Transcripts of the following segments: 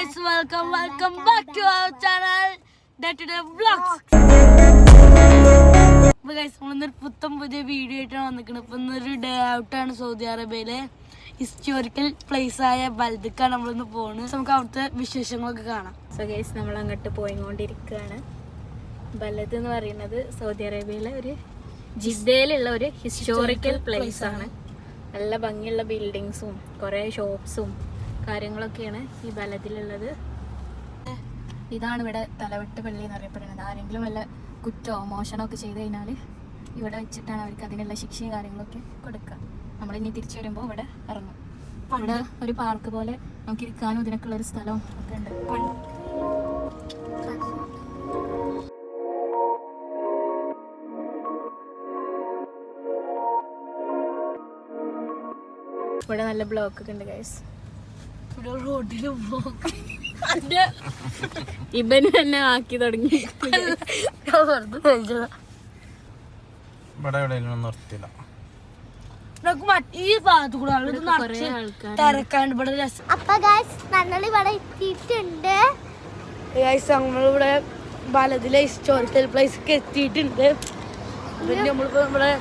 guys, welcome back to our channel Day-to-Day Vlogs. അപ്പോൾ guys, നമ്മളൊരു പുതിയ വീഡിയോ ആയിട്ടാണ് വന്നിരിക്കുന്നത്. ഇപ്പം ഇന്നൊരു ഡേ ഔട്ടാണ് സൗദി അറേബ്യയിലെ ഹിസ്റ്റോറിക്കൽ പ്ലേസ് ആയ ബൽദക്കാണ് നമ്മളിന്ന് പോകുന്നത്. നമുക്ക് അവിടുത്തെ വിശേഷങ്ങളൊക്കെ കാണാം. സോ ഗൈസ്, നമ്മൾ അങ്ങോട്ട് പോയിക്കൊണ്ടിരിക്കുകയാണ്. ബലദ് എന്ന് പറയുന്നത് സൗദി അറേബ്യയിലെ ഒരു ജിദ്ദയിലുള്ള ഒരു ഹിസ്റ്റോറിക്കൽ പ്ലേസ് ആണ്. നല്ല ഭംഗിയുള്ള ബിൽഡിങ്സും കുറേ ഷോപ്സും കാര്യങ്ങളൊക്കെയാണ് ഈ ബലദിലുള്ളത്. ഇതാണ് ഇവിടെ തലവെട്ട് പള്ളി എന്ന് അറിയപ്പെടുന്നത്. ആരെങ്കിലും വല്ല കുറ്റമോ മോഷണമോ ഒക്കെ ചെയ്ത് കഴിഞ്ഞാൽ ഇവിടെ വെച്ചിട്ടാണ് അവർക്ക് അതിനുള്ള ശിക്ഷയും കാര്യങ്ങളൊക്കെ കൊടുക്കുക. നമ്മളിനി തിരിച്ചു വരുമ്പോൾ ഇവിടെ ഇറങ്ങും. ഇവിടെ ഒരു പാർക്ക് പോലെ നമുക്ക് ഇരിക്കാനും ഇതിനൊക്കെ ഉള്ളൊരു സ്ഥലവും ഒക്കെ ഉണ്ട്. ഇവിടെ നല്ല ബ്ലോക്ക് ഒക്കെ ഉണ്ട് ഗൈസ്. റോഡിൽ ഇവന് തന്നെ ആക്കി തുടങ്ങി. ഈ ഭാഗത്ത് കൂടെ തിരക്കാണ്ട് ഇവിടെ രസം. അപ്പൊ ഗൈസ് ഞങ്ങൾ ഇവിടെ എത്തിയിട്ടുണ്ട്. നമ്മളിവിടെ ബലദിലെ ഹിസ്റ്റോറിക്കൽ പ്ലേസ് എത്തിയിട്ടുണ്ട്. പിന്നെ നമ്മളിപ്പോ ഇവിടെ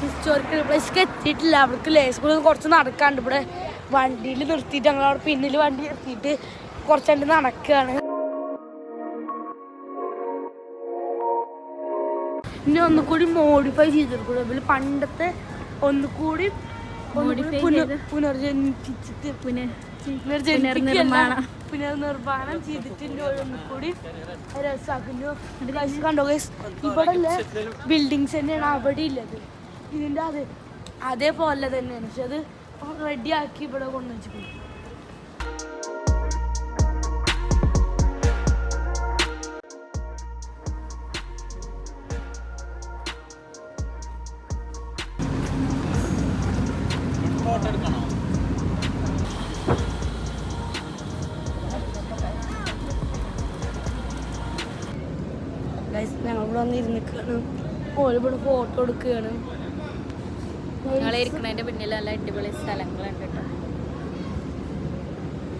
ഹിസ്റ്റോറിക്കൽ പ്ലേസ് എത്തിയിട്ടില്ല. അവർക്ക് ലേസ് കുറച്ച് നടക്കാണ്ട്. ഇവിടെ വണ്ടിയിൽ നിർത്തിയിട്ട് ഞങ്ങൾ അവിടെ പിന്നിൽ വണ്ടി നിർത്തിയിട്ട് കുറച്ചുകൊണ്ട് നടക്കുകയാണ്. ഇനി ഒന്നുകൂടി മോഡിഫൈ ചെയ്തെടുക്കും. പണ്ടത്തെ ഒന്നുകൂടി പുനർജനിപ്പിച്ചിട്ട് പുനർനിർമ്മാണം ചെയ്തിട്ടുണ്ട്. ഒന്നുകൂടി രസാക്കുന്നു. കണ്ടോ ഗൈസ്, ഇവിടെ ഉള്ള ബിൽഡിങ്സ് തന്നെയാണ് അവിടെ ഉള്ളത്. ഇതിൻ്റെ അതേപോലെ തന്നെയാണ്. പക്ഷെ അത് റെഡിയാക്കി ഇവിടെ കൊണ്ടുവച്ചിട്ടുണ്ട്. ഞങ്ങളിവിടെ വന്ന് ഇരുന്നിക്കുകയാണ്. ഓലിവിടെ ഫോട്ടോ എടുക്കുകയാണ്. ഞങ്ങളെ ഇരിക്കുന്നതിന്റെ പിന്നിൽ നല്ല അടിപൊളി സ്ഥലങ്ങളുണ്ട് കേട്ടോ.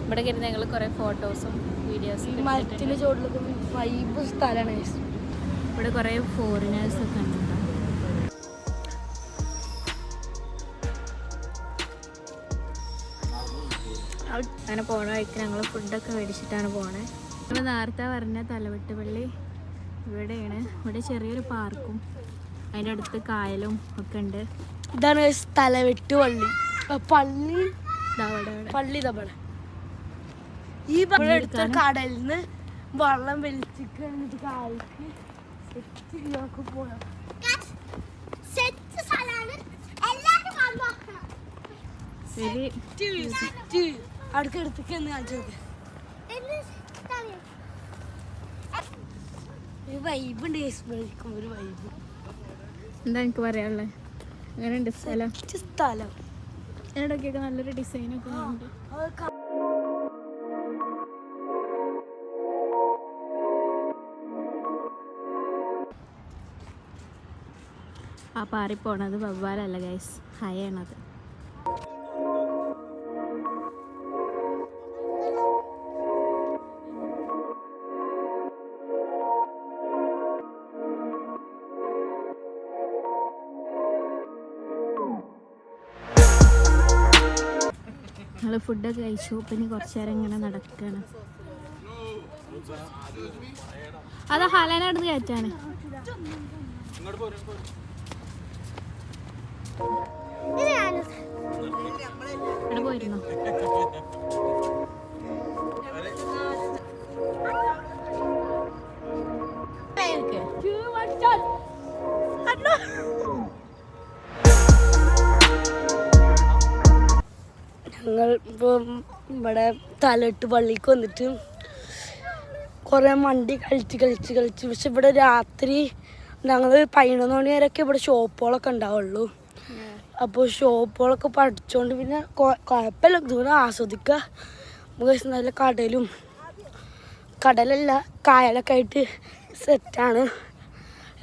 ഇവിടെ കയറി ഞങ്ങൾ കുറെ ഫോട്ടോസും വീഡിയോസും. മരത്തിന്റെ ചോട്ടിലൊക്കെ വൈബ് സ്ഥലമാണ്. ഇവിടെ കുറെ ഫോറിനേഴ്സ് ഒക്കെ ഉണ്ട്. അങ്ങനെ പോണ വഴിക്ക് ഞങ്ങൾ ഫുഡൊക്കെ മേടിച്ചിട്ടാണ് പോണേ. നമ്മൾ നേരത്തെ പറഞ്ഞ തലവെട്ട് പള്ളി ഇവിടെയാണ്. ഇവിടെ ചെറിയൊരു പാർക്കും അതിൻ്റെ അടുത്ത് കായലും ഒക്കെ ഉണ്ട്. ഇതാണ് തലവെട്ട് പള്ളി. പള്ളി തവണ ഈ എടുത്ത കടലിൽ നിന്ന് വെള്ളം വലിച്ചിട്ട് കായലിക്ക് പോയാ അടുക്കടുത്തേക്ക് എന്ന് കാണിച്ചത് വൈബുണ്ട്. ഒരു വൈബ് എന്താ എനിക്ക് പറയാനുള്ളത്? അങ്ങനെയുണ്ട് സ്ഥലം. ഇടയ്ക്കൊക്കെ നല്ലൊരു ഡിസൈനൊക്കെ ഉണ്ട്. ആ പാറിപ്പോണത് വവ്വാലല്ല ഗൈസ്, ഹയാണത്. ഞങ്ങൾ ഫുഡൊക്കെ കഴിച്ചു. പിന്നെ കുറച്ച് നേരം ഇങ്ങനെ നടക്കുകയാണ്. അത് ഹലാനടുന്ന് കയറ്റാണ്. ഇവിടെ പോയിരുന്നോ? ഞങ്ങൾ ഇപ്പം ഇവിടെ തലവെട്ട് പള്ളിക്ക് വന്നിട്ട് കുറേ മണ്ടി കളിച്ച്. പക്ഷെ ഇവിടെ രാത്രി ഞങ്ങൾ 11 മണി വരെയൊക്കെ ഇവിടെ ഷോപ്പുകളൊക്കെ ഉണ്ടാവുള്ളൂ. അപ്പോൾ ഷോപ്പുകളൊക്കെ പഠിച്ചുകൊണ്ട് പിന്നെ കുഴപ്പമില്ല, ദൂരം ആസ്വദിക്കുക. നമുക്ക് നല്ല കടലല്ല കായലൊക്കെ ആയിട്ട് സെറ്റാണ്.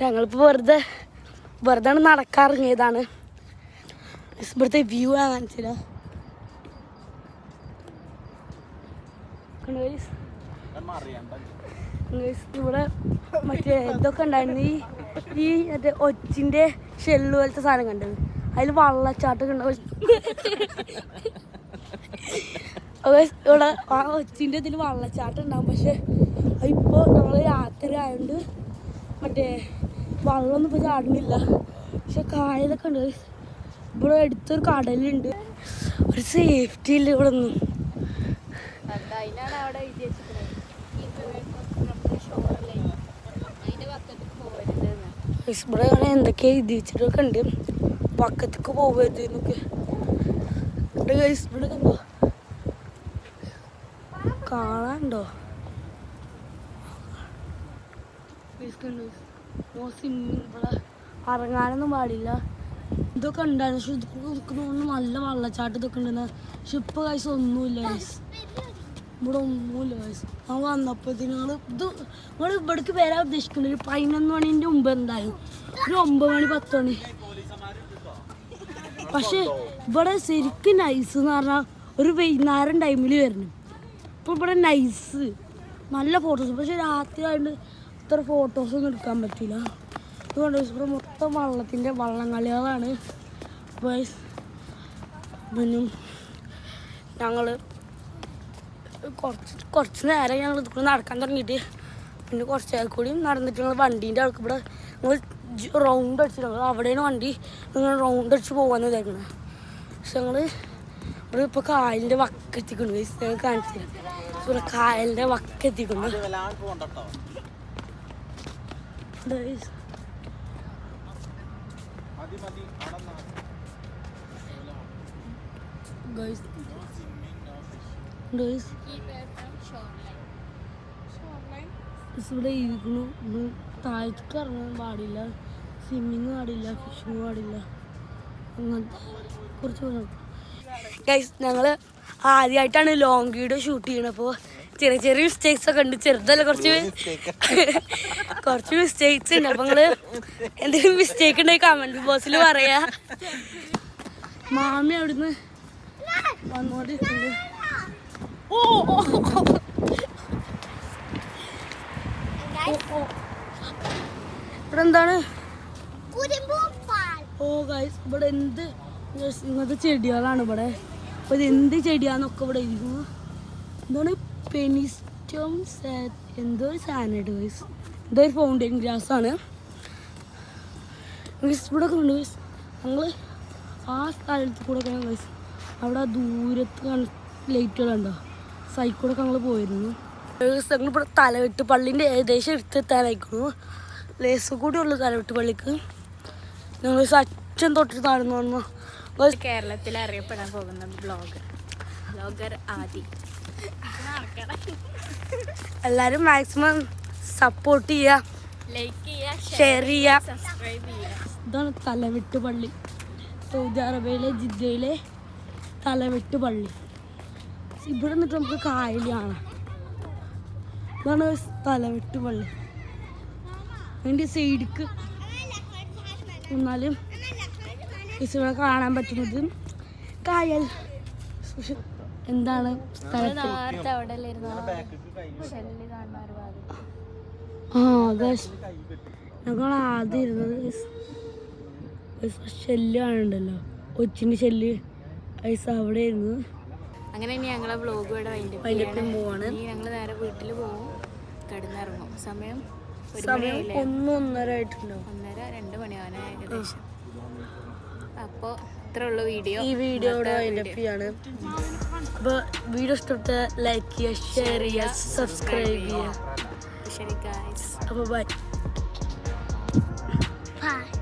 ഞങ്ങളിപ്പോൾ വെറുതെ നടക്കാറിറങ്ങിയതാണ്. ഇവിടുത്തെ വ്യൂ കാണിച്ചില്ല. ഇവിടെ മറ്റേ ഇതൊക്കെ ഉണ്ടായിരുന്നു ഈ മറ്റേ ഒച്ചിന്റെ ഷെല്ല് പോലത്തെ സാധനം കണ്ടത് അതിൽ വള്ളച്ചാട്ടൊക്കെ ഉണ്ടാവും ഇവിടെ ആ ഒച്ചിന്റെ ഇതിൽ വള്ളച്ചാട്ടം ഉണ്ടാവും പക്ഷെ ഇപ്പോൾ ഞങ്ങൾ രാത്രി ആയതുകൊണ്ട് മറ്റേ വെള്ളമൊന്നും ഇപ്പോൾ ചാടുന്നില്ല പക്ഷെ കായലൊക്കെ ഉണ്ട് ഇവിടെ അടുത്തൊരു കടലുണ്ട് ഒരു സേഫ്റ്റി ഇല്ല ഇവിടെ ഒന്നും അതിനാണ് അവിടെ എഴുതി വെച്ചിട്ടുള്ളത് ഇവിടെ എന്തൊക്കെ എഴുതി വെച്ചിട്ടൊക്കെ ഉണ്ട് പക്കത്തേക്ക് പോകരുത് എന്നൊക്കെ ഇവിടെ കണ്ടോ കാണാനുണ്ടോ ഇവിടെ ഇറങ്ങാനൊന്നും പാടില്ല ഇതൊക്കെ ഉണ്ടായിരുന്നു പക്ഷെ ഇതൊക്കെ നല്ല വെള്ളച്ചാട്ടം ഇതൊക്കെ ഉണ്ടെന്ന് പക്ഷെ ഇപ്പൊ കൈസ് ഒന്നുമില്ല ഗൈസ് ഇവിടെ ഒന്നുമില്ല ഗൈസ് ആ വന്നപ്പോഴത്തേന് നിങ്ങൾ ഇവിടേക്ക് വരാൻ ഉദ്ദേശിക്കുന്നത് ഒരു 11 മണിൻ്റെ മുമ്പ് എന്തായാലും ഒരു 9 മണി 10 മണി പക്ഷെ ഇവിടെ ശരിക്കും നൈസ് എന്ന് പറഞ്ഞാൽ ഒരു വൈകുന്നേരം ടൈമിൽ വരണം ഇപ്പോൾ ഇവിടെ നൈസ് നല്ല ഫോട്ടോസ് പക്ഷെ രാത്രി ആയതുകൊണ്ട് ഇത്ര ഫോട്ടോസൊന്നും എടുക്കാൻ പറ്റില്ല അതുകൊണ്ട് ഇവിടെ മൊത്തം വള്ളംകളികളാണ് പിന്നെ ഞങ്ങൾ കുറച്ച് നേരം ഞങ്ങൾ ഇതിൽ നടക്കാൻ തുടങ്ങിയിട്ട് പിന്നെ കുറച്ച് കൂടിയും നടന്നിട്ട് ഞങ്ങൾ വണ്ടീൻ്റെ ആൾക്ക് ഇവിടെ ഞങ്ങൾ റൗണ്ട് അടിച്ച് ഞങ്ങൾ അവിടെയാണ് വണ്ടി നിങ്ങൾ റൗണ്ട് അടിച്ച് പോകാമെന്ന് വിചാരിക്കണേ പക്ഷെ ഞങ്ങൾ ഇവിടെ ഇപ്പോൾ കായലിൻ്റെ വക്കെത്തിക്കുന്നു ഞങ്ങൾ കാണിച്ചു തരാം ഇവിടെ കായലിൻ്റെ വക്കെത്തിക്കുന്നു ഇവിടെ ഇരിക്കുന്നു താഴത്തേക്ക് ഇറങ്ങാൻ പാടില്ല സ്വിമ്മിങ് പാടില്ല ഫിഷിങ് പാടില്ല അങ്ങനത്തെ കുറച്ച് ഗൈസ് ഞങ്ങൾ ആദ്യമായിട്ടാണ് ലോങ് വീഡിയോ ഷൂട്ട് ചെയ്യണത് അപ്പോൾ ചെറിയ ചെറിയ മിസ്റ്റേക്സ് ഒക്കെ ഉണ്ട് ചെറുതല്ല കുറച്ച് മിസ്റ്റേക്സ് ഉണ്ട് അപ്പോൾ നിങ്ങൾ എന്തെങ്കിലും മിസ്റ്റേക്ക് ഉണ്ടെങ്കിൽ കമൻറ്റ് ബോക്സിൽ പറയാ മാമി അവിടുന്ന് വന്നോണ്ടിരിക്കുന്നത് ഇവിടെ എന്താണ് ഓ ഗൈസ് ഇവിടെ എന്ത് ഇങ്ങനത്തെ ചെടികളാണ് ഇവിടെ അപ്പോൾ ഇത് എന്ത് ചെടിയാന്നൊക്കെ ഇവിടെ ഇരിക്കുന്നു എന്താണ് പെനിസ്റ്റം എന്തോ ഒരു സാനഡ് ഗൈസ് എന്തോ ഒരു ഫൗണ്ടൈൻ ഗ്രാസ് ആണ് ഗൈസ് ഇവിടെ ഒക്കെ ഉണ്ട് ഗൈസ് ഞങ്ങൾ ആ സ്ഥലത്ത് കൂടെ ഒക്കെ ഗൈസ് അവിടെ ദൂരത്ത് ലൈറ്റുകളുണ്ടോ സൈക്കിളൊക്കെ ഞങ്ങൾ പോയിരുന്നു ഞങ്ങളിവിടെ തലവെട്ട് പള്ളീൻ്റെ ഏകദേശം എടുത്തെത്താനായിരിക്കുന്നു ലേസ് കൂടി ഉള്ളു തലവെട്ട് പള്ളിക്ക് ഞങ്ങൾ അച്ഛൻ തൊട്ട് താഴ്ന്നു വന്നു കേരളത്തിൽ അറിയപ്പെടാൻ പോകുന്ന ബ്ലോഗർ ആദി എല്ലാവരും മാക്സിമം സപ്പോർട്ട് ചെയ്യുക ലൈക്ക് ചെയ്യുക ഷെയർ ചെയ്യുക സബ്സ്ക്രൈബ് ചെയ്യുക ഇതാണ് തലവെട്ട് പള്ളി സൗദി അറേബ്യയിലെ ജിദ്ദയിലെ തലവെട്ട് പള്ളി ഇവിടെ നിന്നിട്ട് നമുക്ക് കായൽ കാണാം ഇതാണ് തലവെട്ട് പള്ളി അതിൻ്റെ സൈഡിക്ക് എന്നാലും ഇവിടെ കാണാൻ പറ്റുന്നത് കായൽ എന്താണ് നേരത്തെ അവിടെ ഞങ്ങൾ ആദ്യം ഇരുന്നത് ഷെല്ല് കാണുന്നുണ്ടല്ലോ ഒച്ചിൻ്റെ ഷെല്ല് ഐസ് അവിടെ ഇരുന്നു അങ്ങനെ ഇനി ഞങ്ങളെ വ്ളോഗ് ഇവിടെ വൈകിട്ടും പോവാണ് ഞങ്ങൾ നേരെ വീട്ടിൽ പോകും കിടന്നിറങ്ങും സമയം 1-1:30 ആയിട്ടുണ്ടാവും 1:30-2 മണിയാവാൻ ഏകദേശം അപ്പോൾ ഇത്ര ഉള്ളു വീഡിയോ ഈ വീഡിയോ ഇവിടെ വൈൻഡപ്പ് ചെയ്യാണ് അപ്പോൾ വീഡിയോ ഇഷ്ടപ്പെട്ട ലൈക്ക് ചെയ്യുക ഷെയർ ചെയ്യുക സബ്സ്ക്രൈബ് ചെയ്യുക ശരി ഗൈസ് അപ്പോൾ ബൈ Bye.